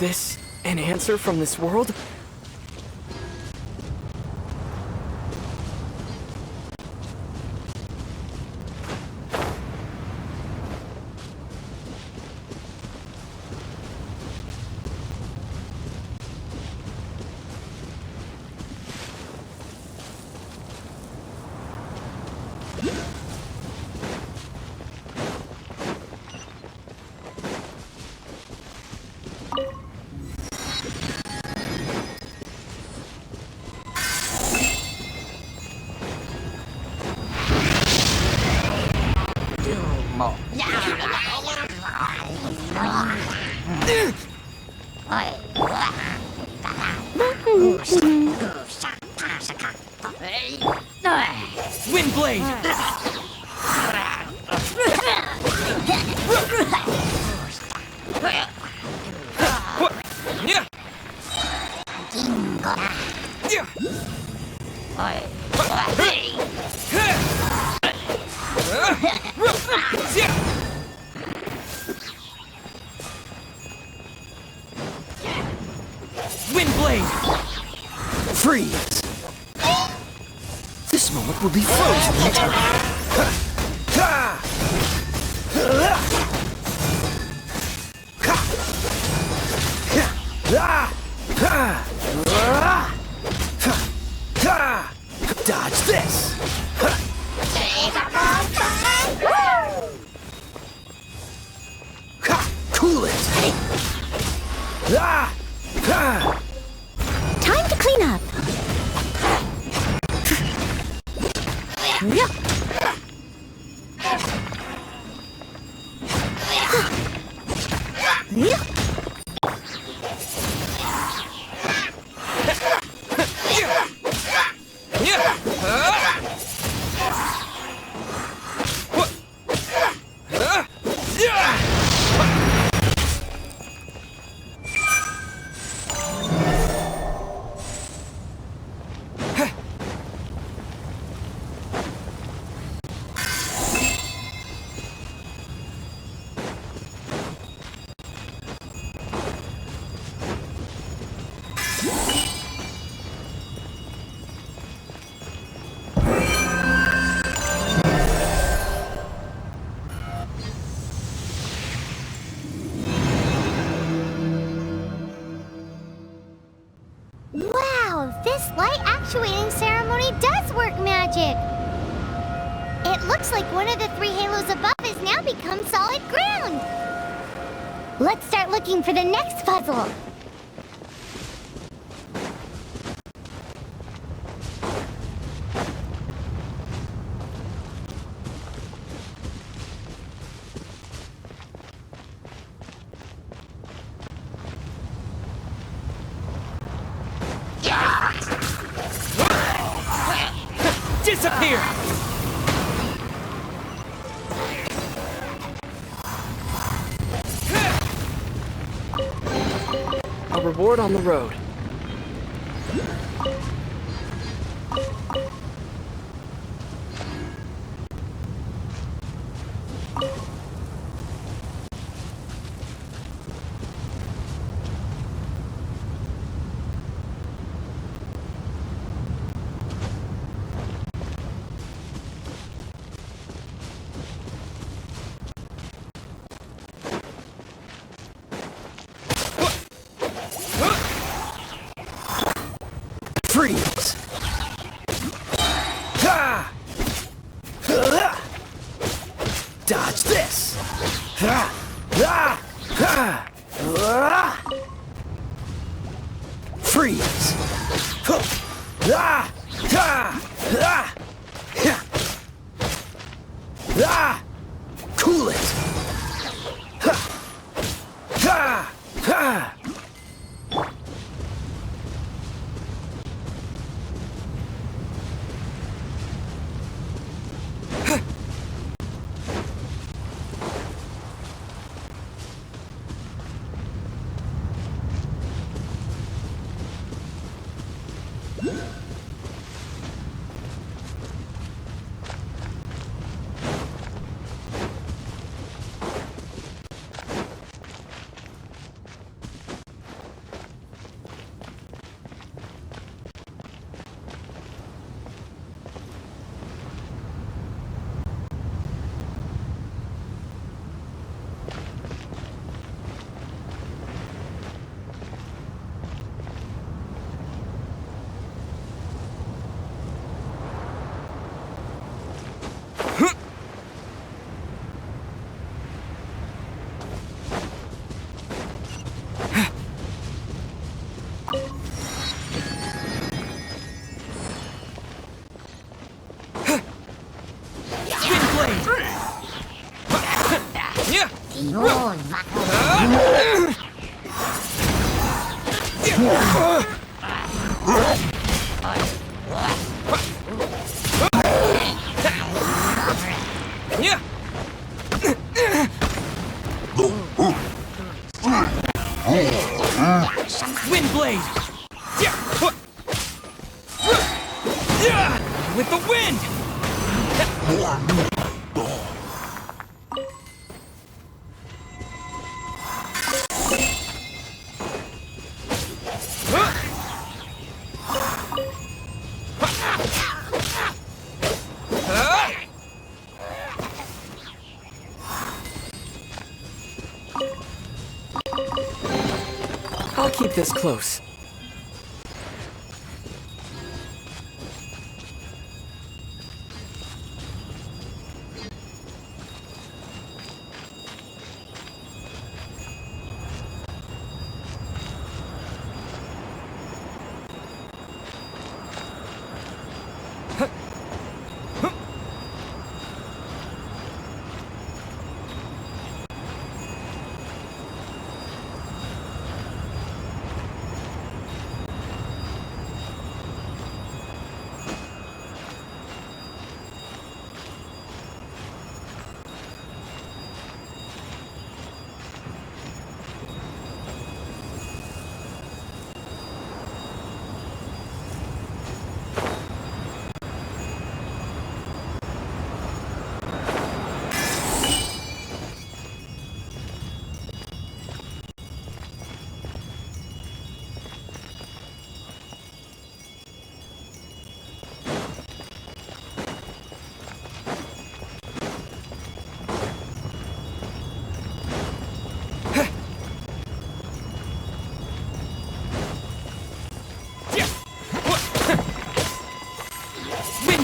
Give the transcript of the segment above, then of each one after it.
this an answer from this world? Windblade! Windblade! Freeze! This moment will be frozen in time. Dodge this! Cool it! Time to clean up. Wow, this light actuating ceremony does work magic! It looks like one of the 3 halos above has now become solid ground! Let's start looking for the next puzzle! Disappear! A reward on the road. Wind blade! With the wind! I'll keep this close.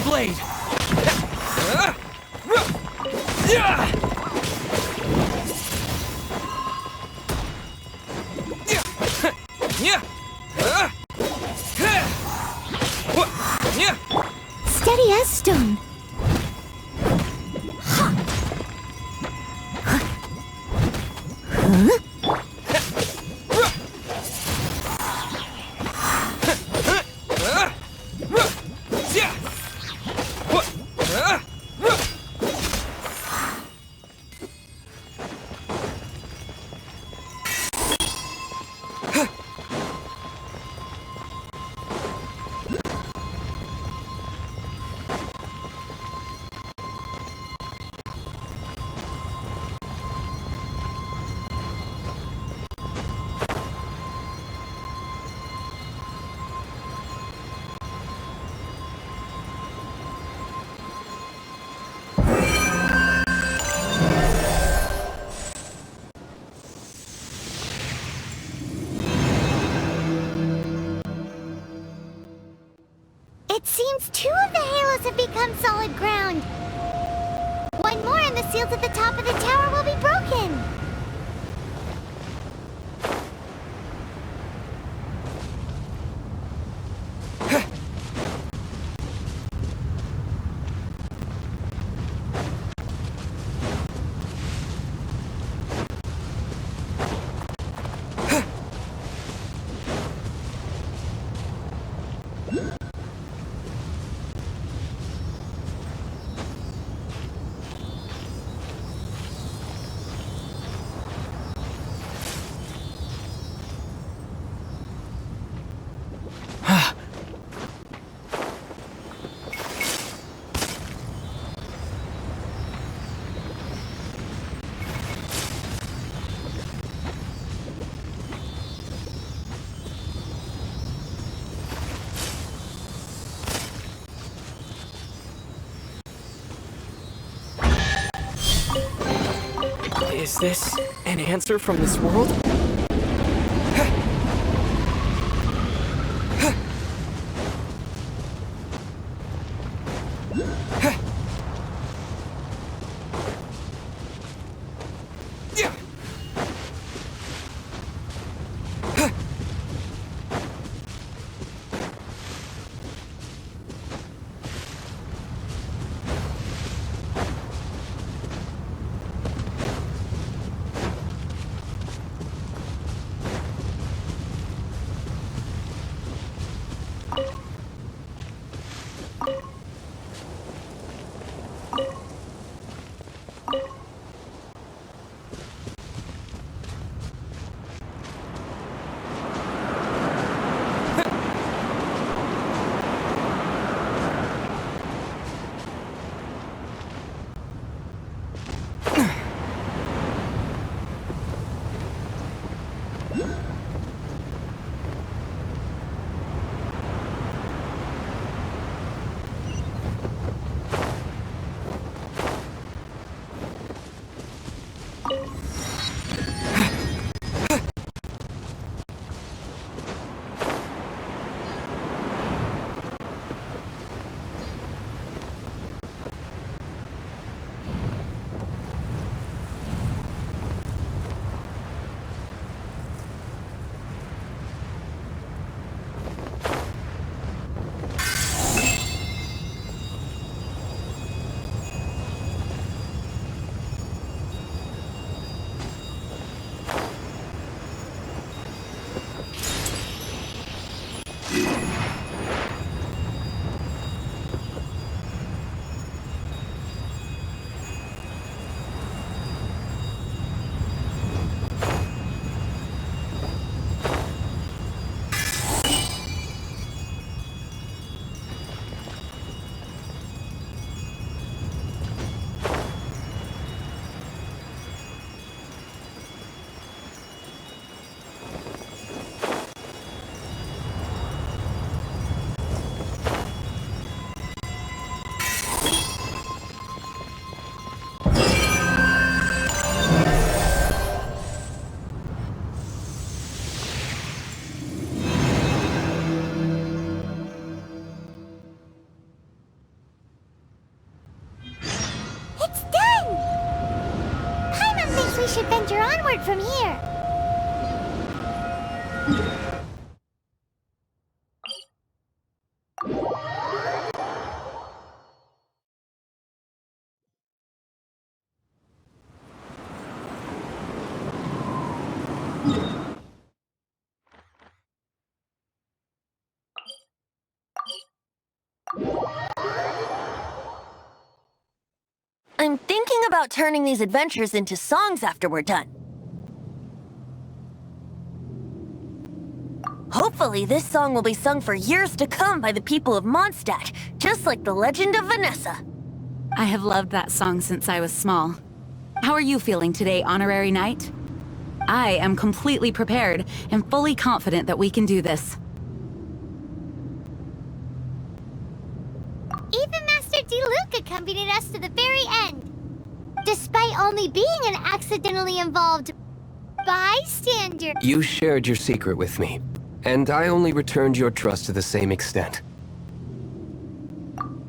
Blade! Steady as stone. It seems 2 of the halos have become solid ground. 1 more and the seals at the top of the tower will be broken. Is this an answer from this world? should venture onward from here. I'm thinking about turning these adventures into songs after we're done. Hopefully, this song will be sung for years to come by the people of Mondstadt, just like the legend of Vanessa. I have loved that song since I was small. How are you feeling today, Honorary Knight? I am completely prepared and fully confident that we can do this. Even Master D-Luke accompanied us to the very end. Despite only being an accidentally involved bystander. You shared your secret with me, and I only returned your trust to the same extent.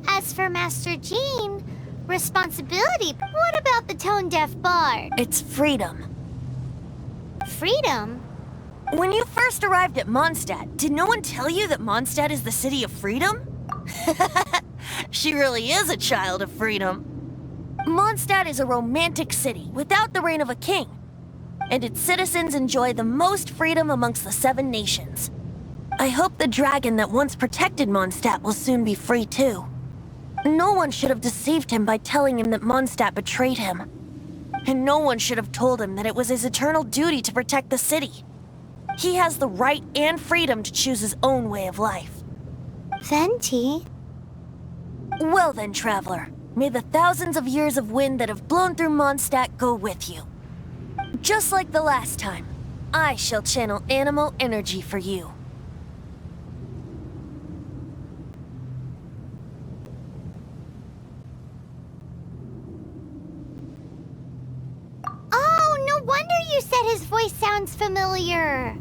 As for Master Jean, responsibility. What about the tone-deaf bard? It's freedom. Freedom? When you first arrived at Mondstadt, did no one tell you that Mondstadt is the city of freedom? She really is a child of freedom. Mondstadt is a romantic city without the reign of a king, and its citizens enjoy the most freedom amongst the 7 nations. I hope the dragon that once protected Mondstadt will soon be free too. No one should have deceived him by telling him that Mondstadt betrayed him. And no one should have told him that it was his eternal duty to protect the city. He has the right and freedom to choose his own way of life. Venti? Well then, traveler, may the thousands of years of wind that have blown through Mondstadt go with you. Just like the last time, I shall channel animal energy for you. Oh, no wonder you said his voice sounds familiar.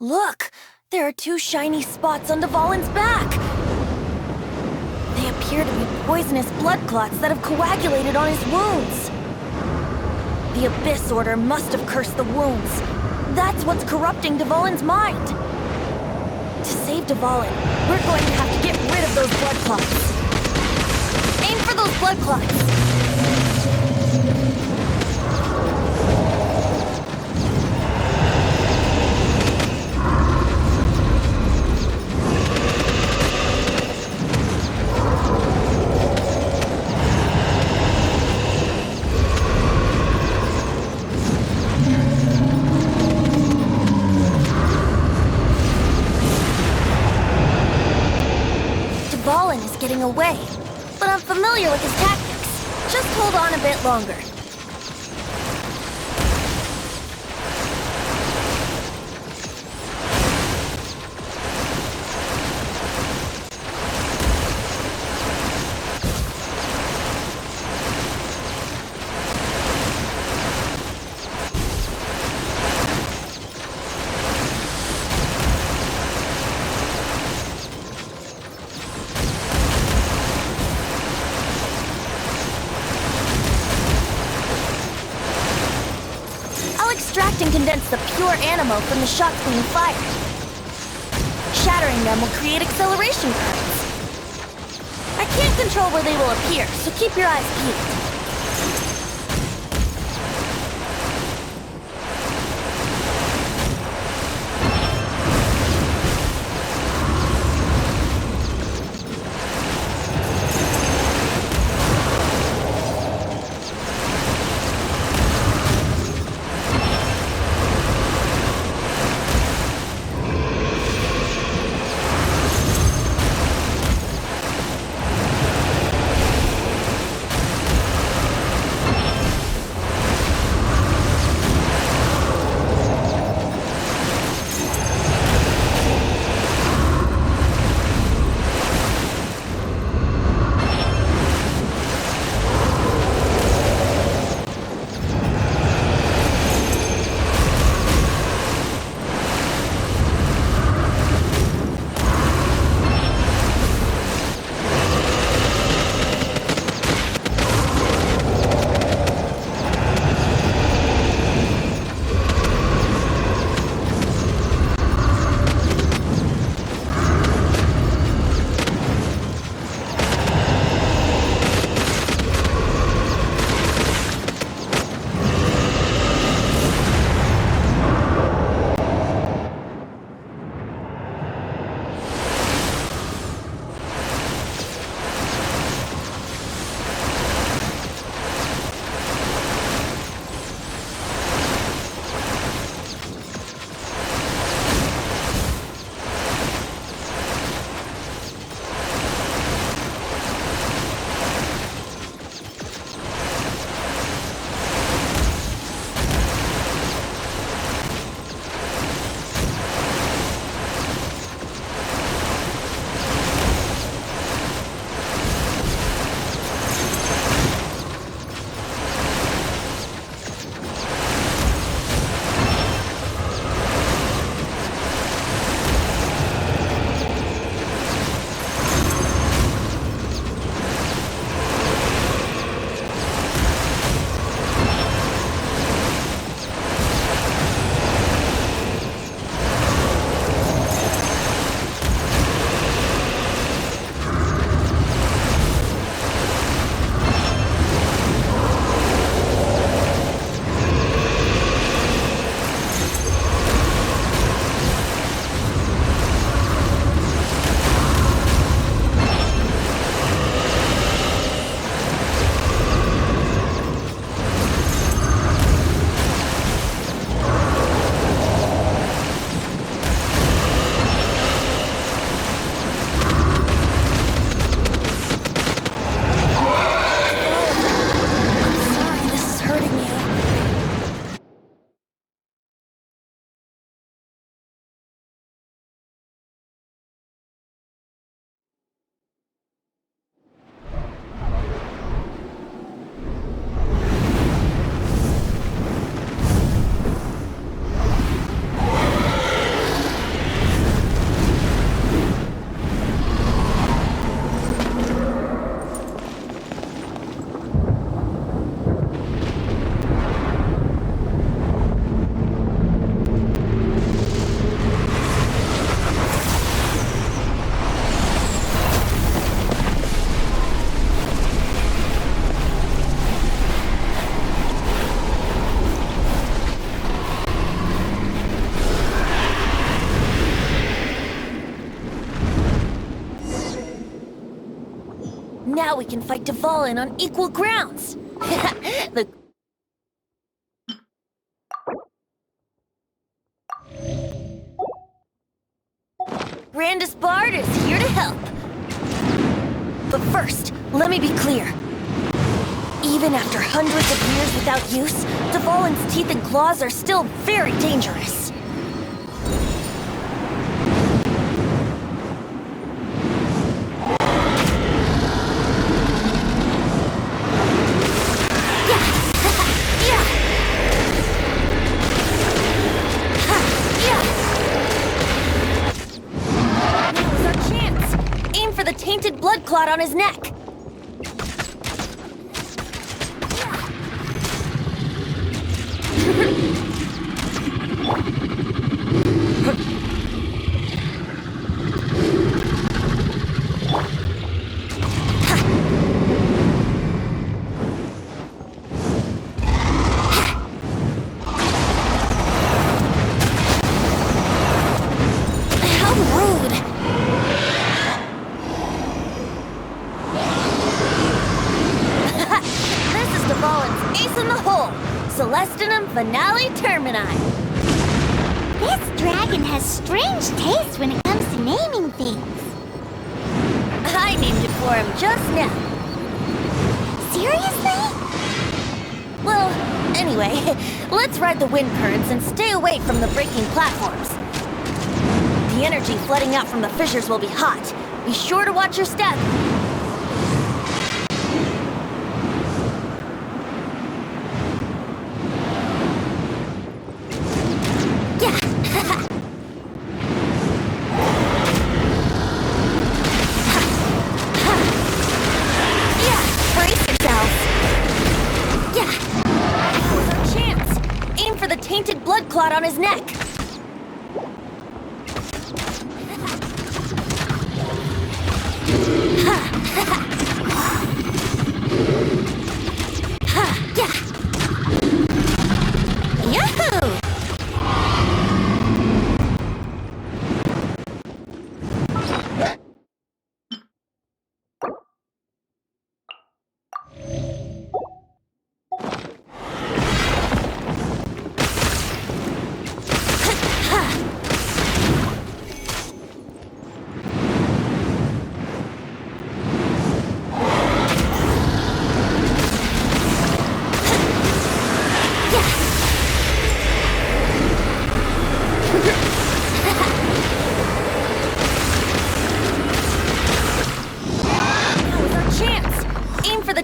Look! There are 2 shiny spots on Dvalin's back! They appear to be poisonous blood clots that have coagulated on his wounds. The Abyss Order must have cursed the wounds. That's what's corrupting Dvalin's mind. To save Dvalin, we're going to have to get rid of those blood clots. Aim for those blood clots! Dvalin is getting away, but I'm familiar with his tactics. Just hold on a bit longer. Extract and condense the pure animal from the shots being fired. Shattering them will create acceleration currents. I can't control where they will appear, so keep your eyes peeled. Now we can fight Dvalin on equal grounds. The Brandis Bard is here to help. But first, let me be clear. Even after hundreds of years without use, Dvalin's teeth and claws are still very dangerous. Now's our chance. Aim for the tainted blood clot on his neck. Finale Termini. This dragon has strange taste when it comes to naming things. I named it for him just now. Seriously? Well, anyway, let's ride the wind currents and stay away from the breaking platforms. The energy flooding out from the fissures will be hot. Be sure to watch your step. Clot on his neck. Yahoo!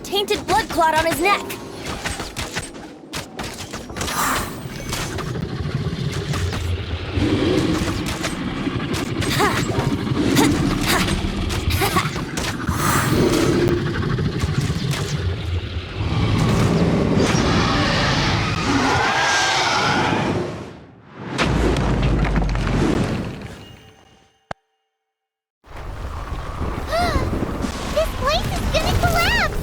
Tainted blood clot on his neck. This place is gonna collapse!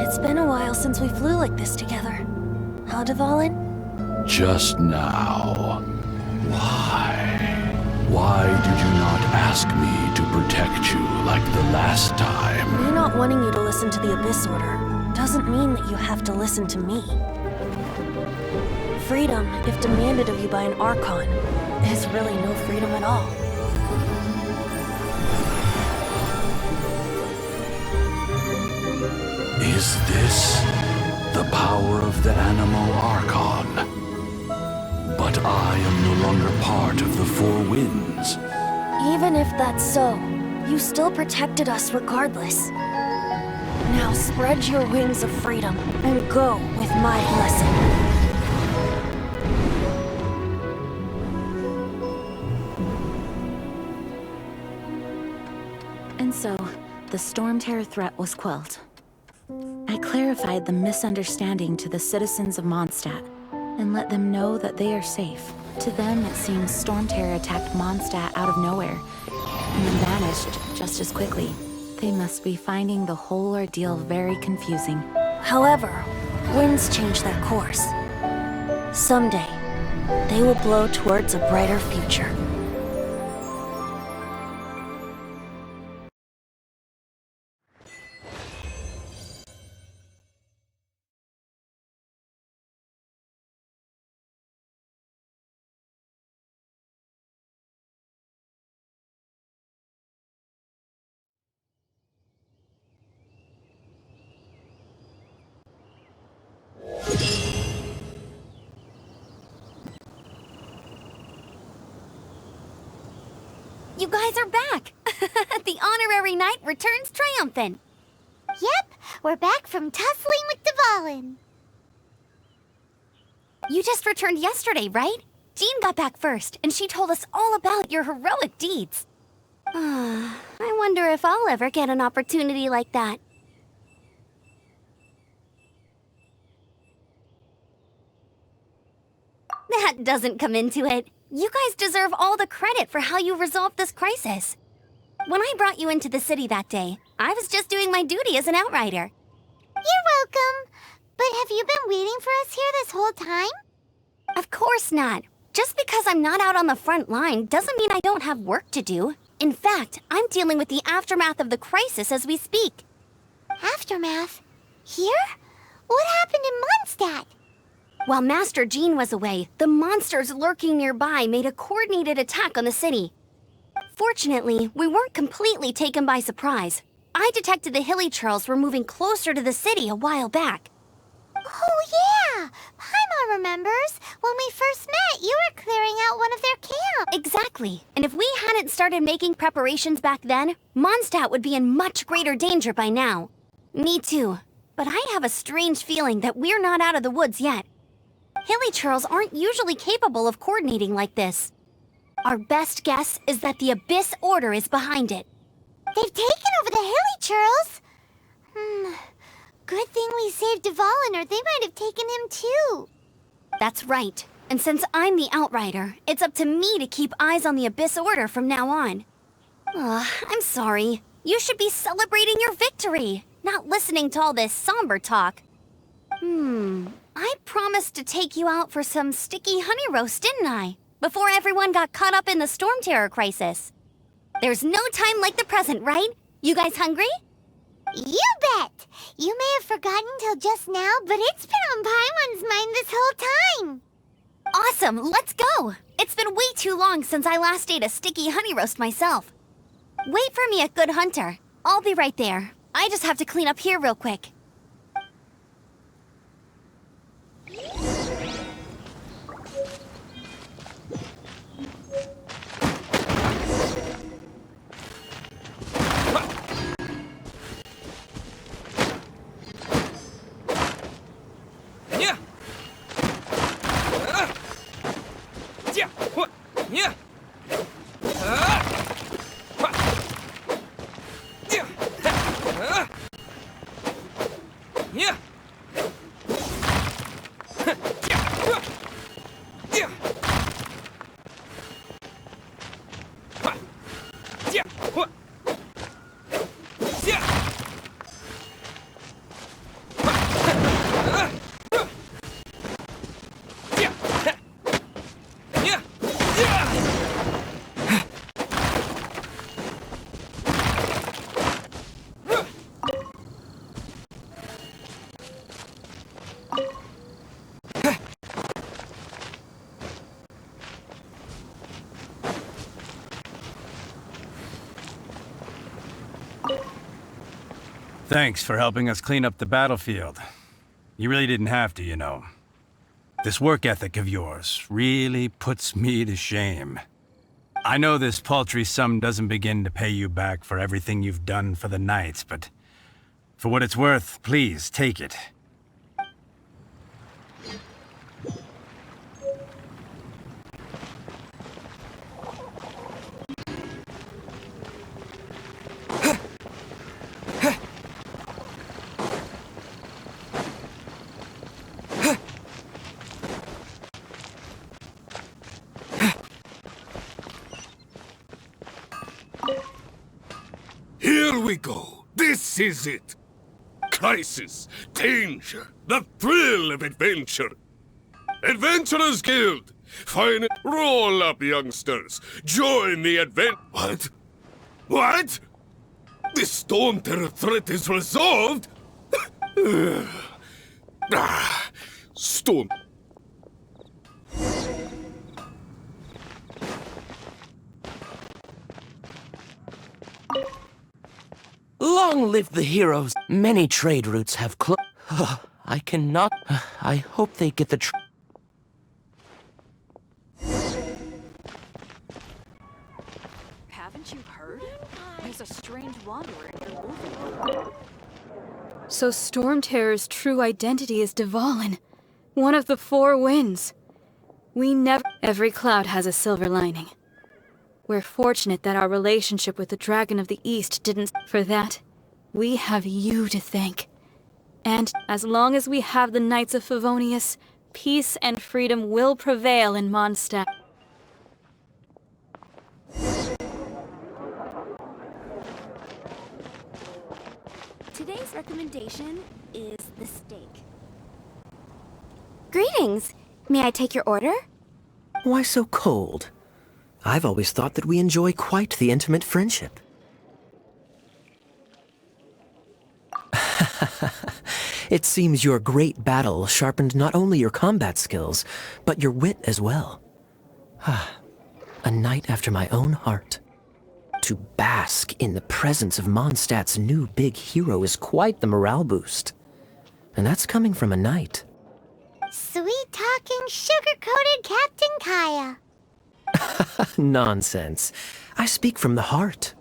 It's been a while since we flew like this together. Huh, Dvalin? Just now. Why? Why did you not ask me to protect you like the last time? Me not wanting you to listen to the Abyss Order doesn't mean that you have to listen to me. Freedom, if demanded of you by an Archon, is really no freedom at all. Is this the power of the Animal Archon? But I am no longer part of the Four Winds. Even if that's so, you still protected us regardless. Now spread your wings of freedom and go with my blessing. And so, the Storm Terror threat was quelled. I clarified the misunderstanding to the citizens of Mondstadt. and let them know that they are safe. To them, it seems Storm Terror attacked Mondstadt out of nowhere, and then vanished just as quickly. They must be finding the whole ordeal very confusing. However, winds change their course. Someday, they will blow towards a brighter future. You guys are back! The honorary knight returns triumphant. Yep, we're back from tussling with Dvalin. You just returned yesterday, right? Jean got back first, and she told us all about your heroic deeds. I wonder if I'll ever get an opportunity like that. That doesn't come into it. You guys deserve all the credit for how you resolved this crisis. When I brought you into the city that day, I was just doing my duty as an outrider. You're welcome. But have you been waiting for us here this whole time? Of course not. Just because I'm not out on the front line doesn't mean I don't have work to do. In fact, I'm dealing with the aftermath of the crisis as we speak. Aftermath? Here? What happened in Mondstadt? While Master Jean was away, the monsters lurking nearby made a coordinated attack on the city. Fortunately, we weren't completely taken by surprise. I detected the Hilly Churls were moving closer to the city a while back. Oh yeah! Paimon remembers. When we first met, you were clearing out one of their camps. Exactly. And if we hadn't started making preparations back then, Mondstadt would be in much greater danger by now. Me too. But I have a strange feeling that we're not out of the woods yet. Hilly Churls aren't usually capable of coordinating like this. Our best guess is that the Abyss Order is behind it. They've taken over the Hilly Churls? Good thing we saved Dvalin, or they might have taken him too. That's right. And since I'm the Outrider, it's up to me to keep eyes on the Abyss Order from now on. I'm sorry. You should be celebrating your victory, not listening to all this somber talk. I promised to take you out for some sticky honey roast, didn't I? Before everyone got caught up in the Storm Terror crisis. There's no time like the present, right? You guys hungry? You bet! You may have forgotten till just now, but it's been on Paimon's mind this whole time. Awesome, let's go! It's been way too long since I last ate a sticky honey roast myself. Wait for me at Good Hunter. I'll be right there. I just have to clean up here real quick. Thanks for helping us clean up the battlefield. You really didn't have to, you know. This work ethic of yours really puts me to shame. I know this paltry sum doesn't begin to pay you back for everything you've done for the Knights, but for what it's worth, please take it. we go. This is it. Crisis, danger, the thrill of adventure. Adventurers Guild. Fine. Roll up, youngsters. Join the What? What? The Storm Terror threat is resolved? Storm. Long live the heroes. Many trade routes have closed. I cannot. I hope they get the Haven't you heard? There's a strange wanderer in your movie. So Storm Terror's true identity is Dvalin, one of the four winds. Every cloud has a silver lining. We're fortunate that our relationship with the Dragon of the East didn't. For that, we have you to thank. And as long as we have the Knights of Favonius, peace and freedom will prevail in Mondstadt. Today's recommendation is the steak. Greetings. May I take your order? Why so cold? I've always thought that we enjoy quite the intimate friendship. It seems your great battle sharpened not only your combat skills, but your wit as well. A knight after my own heart. To bask in the presence of Mondstadt's new big hero is quite the morale boost. And that's coming from a knight. Sweet-talking, sugar-coated Captain Kaya. Nonsense. I speak from the heart.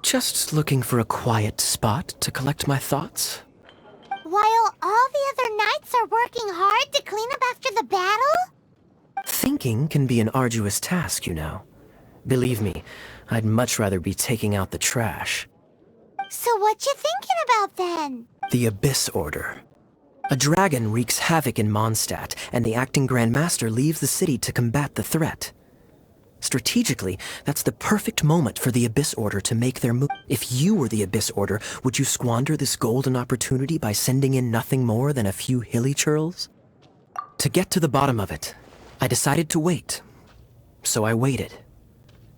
Just looking for a quiet spot to collect my thoughts. While all the other knights are working hard to clean up after the battle? Thinking can be an arduous task, you know. Believe me, I'd much rather be taking out the trash. So what you thinking about then? The Abyss Order. A dragon wreaks havoc in Mondstadt, and the acting Grand Master leaves the city to combat the threat. Strategically, that's the perfect moment for the Abyss Order to make their move. If you were the Abyss Order, would you squander this golden opportunity by sending in nothing more than a few hilly churls? To get to the bottom of it, I decided to wait. So I waited,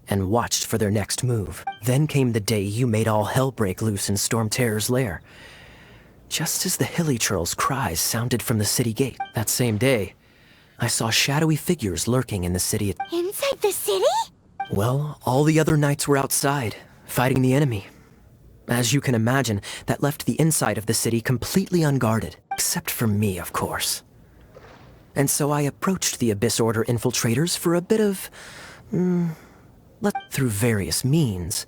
and watched for their next move. Then came the day you made all hell break loose in Storm Terror's lair. Just as the hilly churl's cries sounded from the city gate, that same day, I saw shadowy figures lurking in the city. Inside the city? Well, all the other knights were outside, fighting the enemy. As you can imagine, that left the inside of the city completely unguarded. Except for me, of course. And so I approached the Abyss Order infiltrators for a bit of... through various means,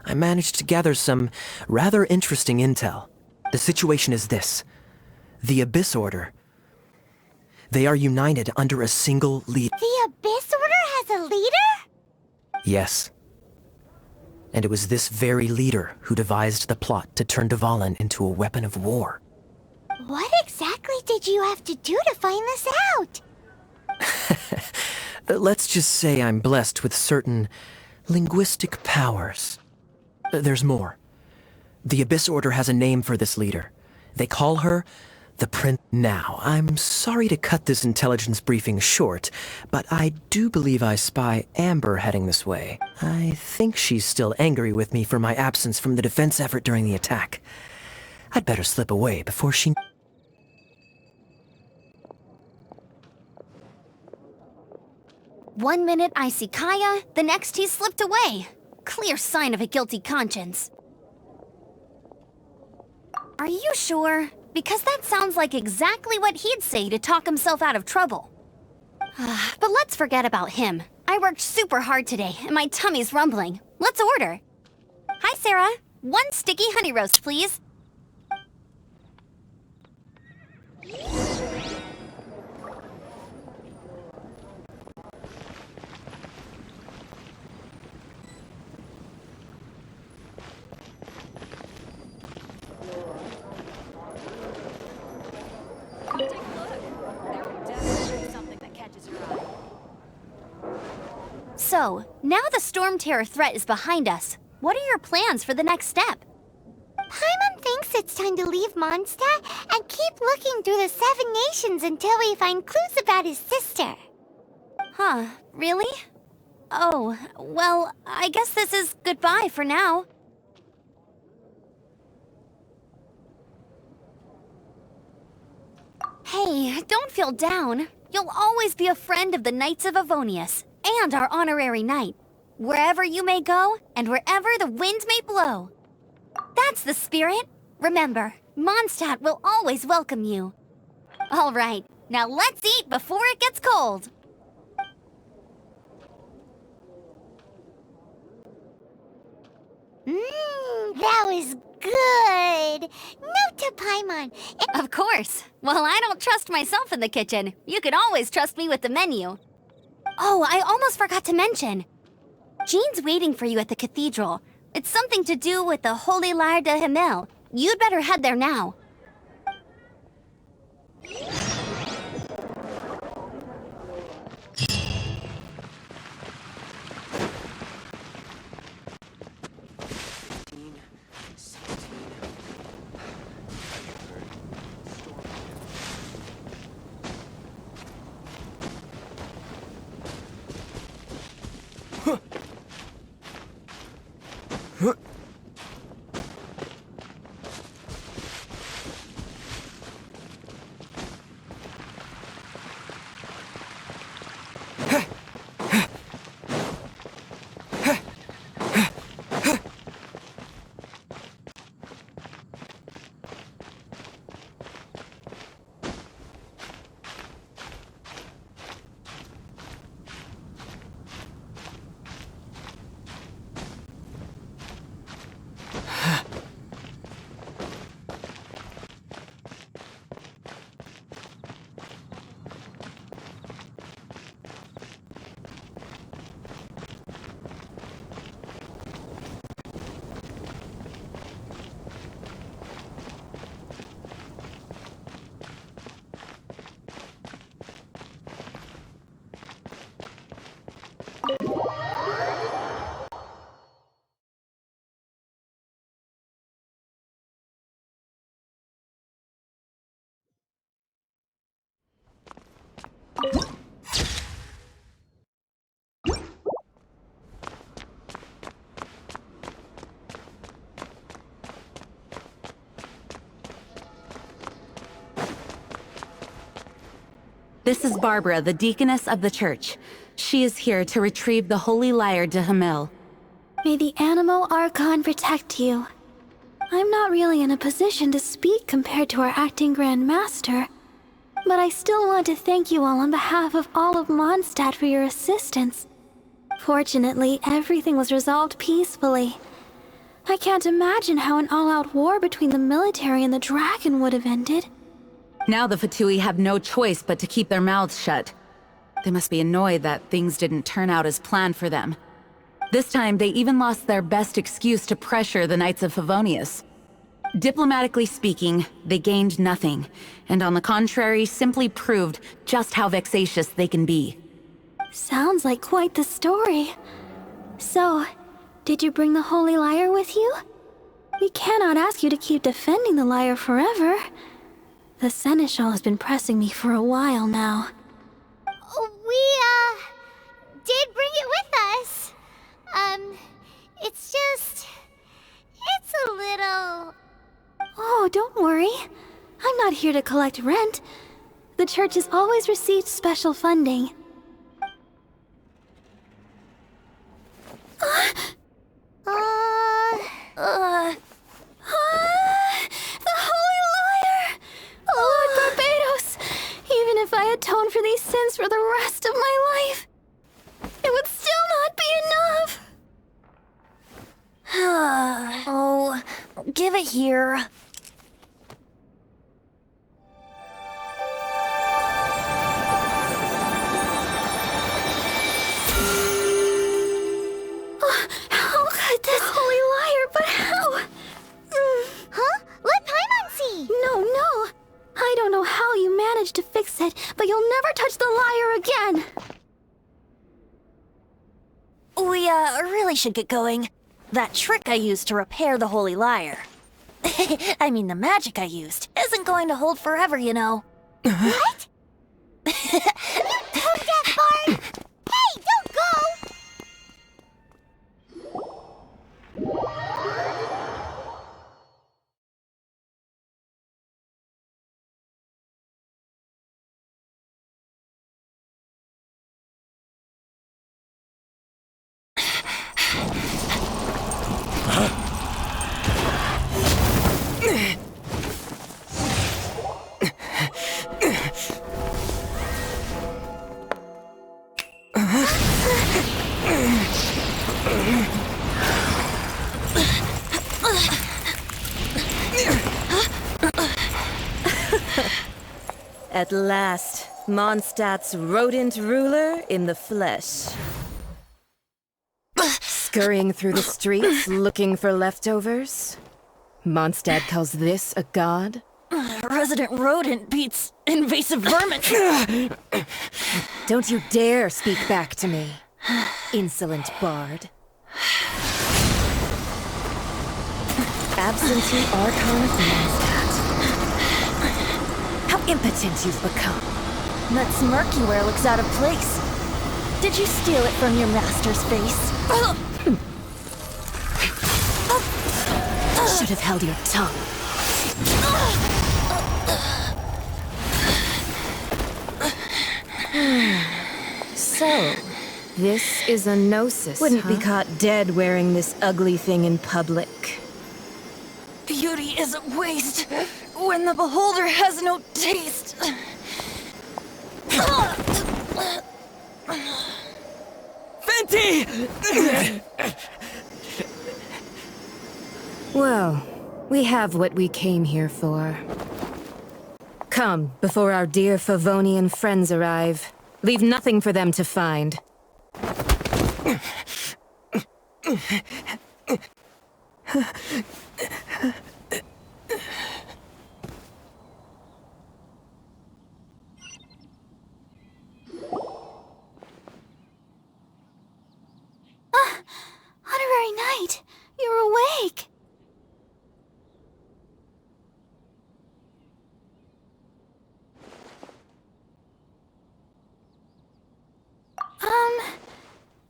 I managed to gather some rather interesting intel. The situation is this. The Abyss Order... They are united under a single leader. The Abyss Order has a leader? Yes. And it was this very leader who devised the plot to turn Dvalin into a weapon of war. What exactly did you have to do to find this out? Let's just say I'm blessed with certain linguistic powers. There's more. The Abyss Order has a name for this leader. They call her the Prince. Now, I'm sorry to cut this intelligence briefing short, but I do believe I spy Amber heading this way. I think she's still angry with me for my absence from the defense effort during the attack. I'd better slip away before she... 1 minute I see Kaya, the next he slipped away. Clear sign of a guilty conscience. Are you sure? Because that sounds like exactly what he'd say to talk himself out of trouble. But let's forget about him. I worked super hard today, and my tummy's rumbling. Let's order. Hi, Sarah. 1 sticky honey roast, please. So, now the Storm Terror threat is behind us. What are your plans for the next step? Paimon thinks it's time to leave Mondstadt and keep looking through the 7 nations until we find clues about his sister. Huh, really? Oh, well, I guess this is goodbye for now. Hey, don't feel down. You'll always be a friend of the Knights of Avonius, and our honorary knight. Wherever you may go, and wherever the wind may blow. That's the spirit. Remember, Mondstadt will always welcome you. All right, now let's eat before it gets cold. That was good. Note to Paimon. Of course. Well, I don't trust myself in the kitchen. You can always trust me with the menu. Oh, I almost forgot to mention. Jean's waiting for you at the cathedral. It's something to do with the Holy Lyre de Himmel. You'd better head there now. This is Barbara, the deaconess of the church. She is here to retrieve the Holy Lyre de Himmel. May the Animo Archon protect you. I'm not really in a position to speak compared to our acting Grand Master, but I still want to thank you all on behalf of all of Mondstadt for your assistance. Fortunately, everything was resolved peacefully. I can't imagine how an all-out war between the military and the dragon would have ended. Now the Fatui have no choice but to keep their mouths shut. They must be annoyed that things didn't turn out as planned for them. This time, they even lost their best excuse to pressure the Knights of Favonius. Diplomatically speaking, they gained nothing, and on the contrary, simply proved just how vexatious they can be. Sounds like quite the story. So, did you bring the Holy Lyre with you? We cannot ask you to keep defending the lyre forever. The Seneschal has been pressing me for a while now. We, did bring it with us. It's a little... Oh, don't worry. I'm not here to collect rent. The church has always received special funding. The Holy Lyre! Lord Barbados! Even if I atoned for these sins for the rest of my life, it would still not be enough! Oh, give it here. How could this Holy Lyre, but how? Huh? Let Paimon see! No. I don't know how you managed to fix it, but you'll never touch the lyre again! really should get going. That trick I used to repair the Holy Lyre. I mean, the magic I used isn't going to hold forever, you know. What? Tone deaf, Bard! Hey, don't go! At last, Mondstadt's rodent ruler in the flesh. Scurrying through the streets looking for leftovers? Mondstadt calls this a god? Resident rodent beats invasive vermin. Don't you dare speak back to me, insolent bard. Absentee Archon of Mondstadt. How impotent you've become. That smirk you wear looks out of place. Did you steal it from your master's face? Should have held your tongue. So, this is a gnosis, Wouldn't be caught dead wearing this ugly thing in public. Beauty is a waste when the beholder has no taste. Fenty! Well, we have what we came here for. Come, before our dear Favonian friends arrive. Leave nothing for them to find. Honorary Knight, you're awake.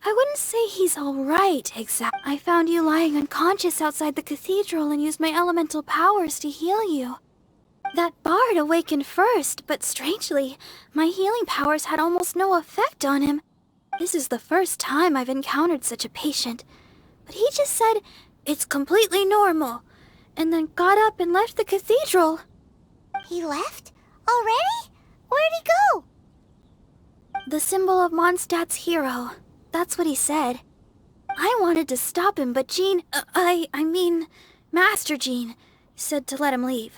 I wouldn't say he's alright, I found you lying unconscious outside the cathedral and used my elemental powers to heal you. That bard awakened first, but strangely, my healing powers had almost no effect on him. This is the first time I've encountered such a patient. But he just said, it's completely normal, and then got up and left the cathedral. He left? Already? Where'd he go? The symbol of Mondstadt's hero. That's what he said. I wanted to stop him, but Master Jean, said to let him leave.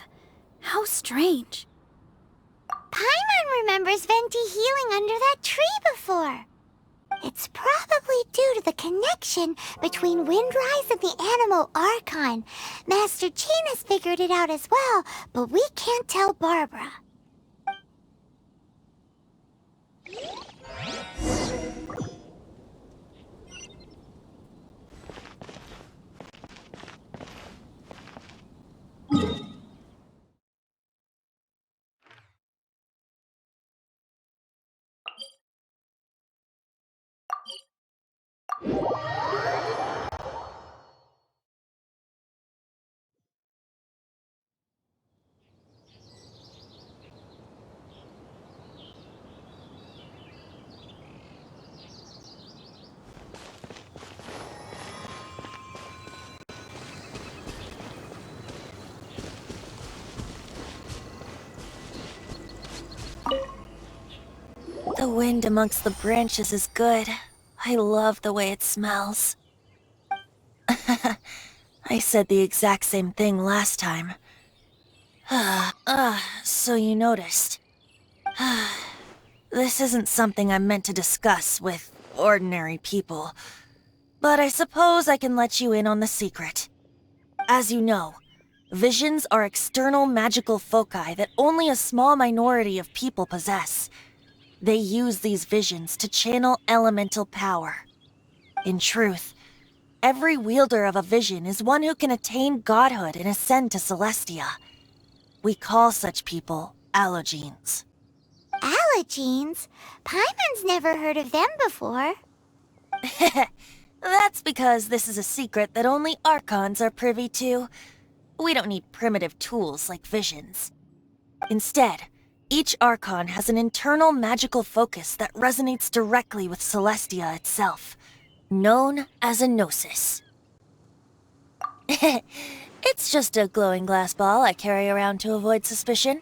How strange. Paimon remembers Venti healing under that tree before. It's probably due to the connection between Windrise and the Animal Archon. Master Jean has figured it out as well, but we can't tell Barbara. The wind amongst the branches is good. I love the way it smells. I said the exact same thing last time. So you noticed. This isn't something I'm meant to discuss with ordinary people, but I suppose I can let you in on the secret. As you know, visions are external magical foci that only a small minority of people possess. They use these visions to channel elemental power. In truth, every wielder of a vision is one who can attain godhood and ascend to Celestia. We call such people allogenes. Allogenes? Paimon's never heard of them before. That's because this is a secret that only Archons are privy to. We don't need primitive tools like visions. Instead, each Archon has an internal magical focus that resonates directly with Celestia itself, known as a gnosis. It's just a glowing glass ball I carry around to avoid suspicion.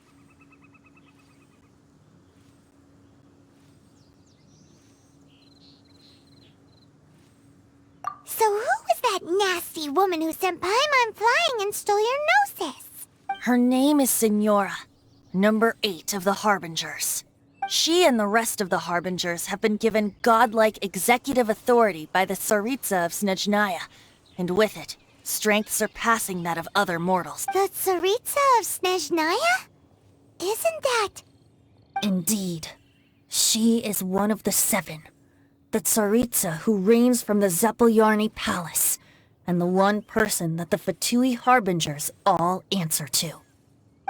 So who was that nasty woman who sent Paimon flying and stole your gnosis? Her name is Signora, number 8 of the Harbingers. She and the rest of the Harbingers have been given godlike executive authority by the Tsaritsa of Snezhnaya, and with it, strength surpassing that of other mortals. The Tsaritsa of Snezhnaya? Isn't that... Indeed. She is one of the 7. The Tsaritsa who reigns from the Zepelyarny Palace, and the one person that the Fatui Harbingers all answer to.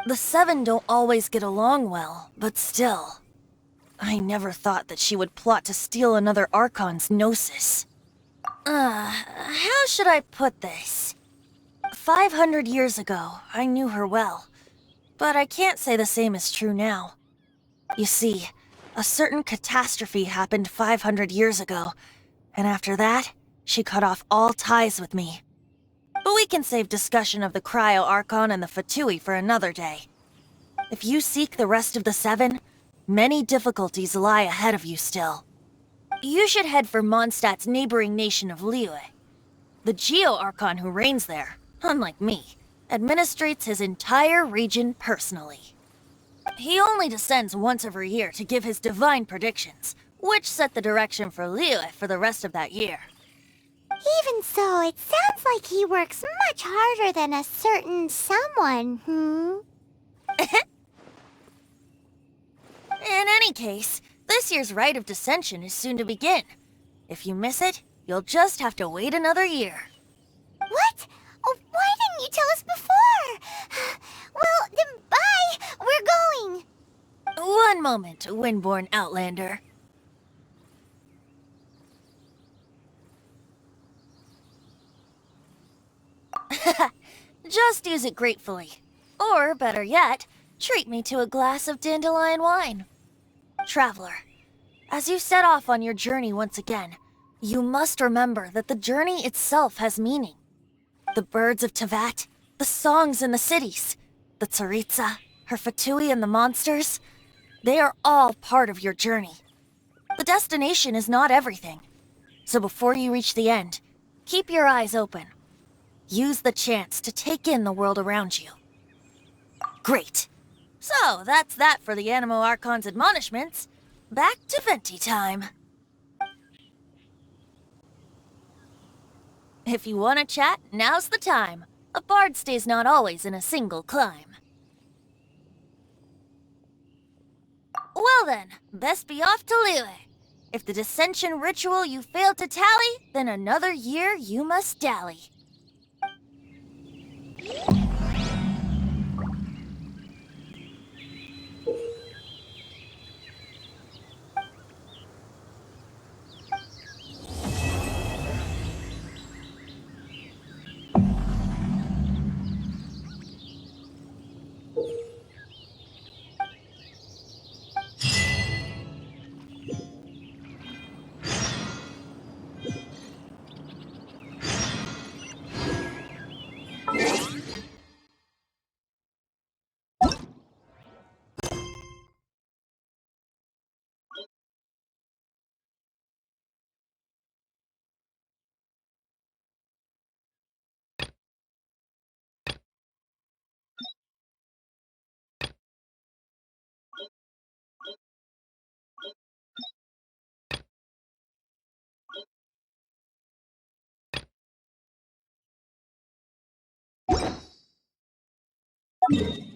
The 7 don't always get along well, but still. I never thought that she would plot to steal another Archon's gnosis. How should I put this? 500 years ago, I knew her well, but I can't say the same is true now. You see, a certain catastrophe happened 500 years ago, and after that, she cut off all ties with me. But we can save discussion of the Cryo Archon and the Fatui for another day. If you seek the rest of the 7, many difficulties lie ahead of you still. You should head for Mondstadt's neighboring nation of Liyue. The Geo Archon who reigns there, unlike me, administrates his entire region personally. He only descends once every year to give his divine predictions, which set the direction for Liyue for the rest of that year. Even so, it sounds like he works much harder than a certain someone, In any case, this year's Rite of Descension is soon to begin. If you miss it, you'll just have to wait another year. What? Oh, why didn't you tell us before? Well, then bye! We're going! One moment, Windborn Outlander. Just use it gratefully. Or, better yet, treat me to a glass of dandelion wine. Traveler, as you set off on your journey once again, you must remember that the journey itself has meaning. The birds of Tevat, the songs in the cities, the Tsaritsa, her Fatui and the monsters, they are all part of your journey. The destination is not everything. So before you reach the end, keep your eyes open. Use the chance to take in the world around you. Great. So, that's that for the Animo Archon's admonishments. Back to Venti time. If you want to chat, now's the time. A bard stays not always in a single climb. Well then, best be off to Liyue. If the Dissension ritual you failed to tally, then another year you must dally. You